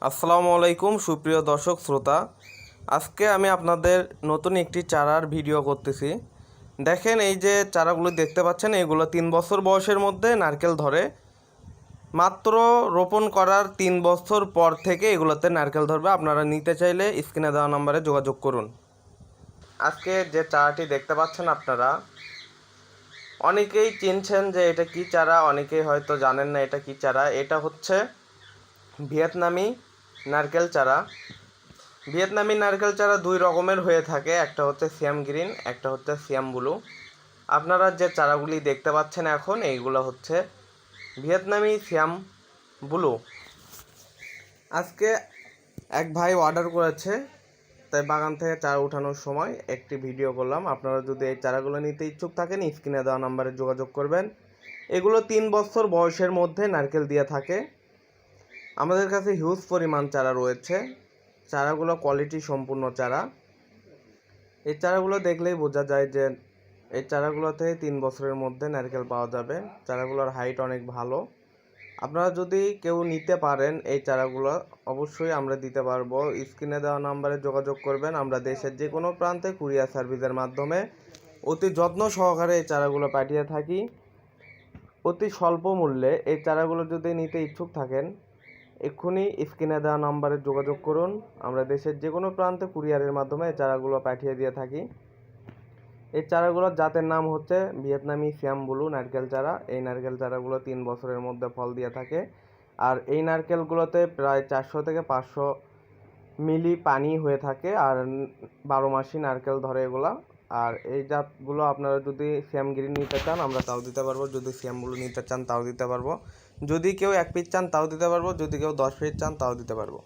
আসসালামু আলাইকুম সুপ্রিয় দর্শক শ্রোতা। আজকে আমি আপনাদের নতুন একটি চারার ভিডিও করতেছি। দেখেন, এই যে চারাগুলো দেখতে পাচ্ছেন, এগুলো 3 বছর বয়সের মধ্যে নারকেল ধরে। মাত্র রোপণ করার 3 বছর পর থেকে এগুলোতে নারকেল ধরবে। আপনারা নিতে চাইলে স্ক্রিনে দেওয়া নম্বরে যোগাযোগ করুন। আজকে যে চারাটি দেখতে পাচ্ছেন আপনারা, অনেকেই চিনছেন যে এটা কি চারা, অনেকেই হয়তো জানেন না এটা কি চারা। এটা হচ্ছে ভিয়েতনামি নারকেল চারা। ভিয়েতনামি নারকেল চারা দুই রকমের হয়ে থাকে, একটা হচ্ছে সিয়াম গ্রিন, একটা হচ্ছে সিয়াম ব্লু। আপনারা যে চারাগুলি দেখতে পাচ্ছেন এখন, এইগুলো হচ্ছে ভিয়েতনামি সিয়াম ব্লু। আজকে এক ভাই অর্ডার করেছে, তাই বাগান থেকে চারা উঠানোর সময় একটি ভিডিও করলাম। আপনারা যদি এই চারাগুলো নিতে ইচ্ছুক থাকেন, স্ক্রিনে দেওয়া নাম্বারে যোগাযোগ করবেন। এগুলো 3 বছর বয়সের মধ্যে নারকেল দিয়ে থাকে। আমাদের কাছে হিউজ পরিমাণ চারা রয়েছে। চারাগুলো কোয়ালিটি সম্পূর্ণ চারা। এই চারাগুলো দেখলেই বোঝা যায় যে এই চারাগুলোতে 3 বছরের মধ্যে নারকেল পাওয়া যাবে। চারাগুলোর হাইট অনেক ভালো। আপনারা যদি কেউ নিতে পারেন এই চারাগুলো, অবশ্যই আমরা দিতে পারবো। স্ক্রিনে দেওয়া নাম্বারে যোগাযোগ করবেন। আমরা দেশের যে কোনো প্রান্তে কুরিয়ার সার্ভিসের মাধ্যমে অতি যত্ন সহকারে এই চারাগুলো পাঠিয়ে থাকি। অতি স্বল্প মূল্যে এই চারাগুলো যদি নিতে ইচ্ছুক থাকেন, এক্ষুনি স্ক্রিনে দেওয়া নাম্বারে যোগাযোগ করুন। আমরা দেশের যে কোনো প্রান্তে কুরিয়ারের মাধ্যমে এই চারাগুলো পাঠিয়ে দিয়ে থাকি। এই চারাগুলোর জাতের নাম হচ্ছে ভিয়েতনামি সিয়াম ব্লু নারকেল চারা। এই নারকেল চারাগুলো 3 বছরের মধ্যে ফল দিয়ে থাকে। আর এই নারকেলগুলোতে প্রায় 400 থেকে 500 মিলি পানি হয়ে থাকে, আর 12 মাসই নারকেল ধরে এগুলা। আর এই জাতগুলো আপনারা যদি সিয়াম গ্রিন নিতে চান, আমরা তাও দিতে পারবো। যদি সিয়াম ব্লু নিতে চান, তাও দিতে পারবো। যদি কেউ 1 পিস চান, তাও দিতে পারবো। যদি কেউ 10 পিস চান, তাও দিতে পারবো।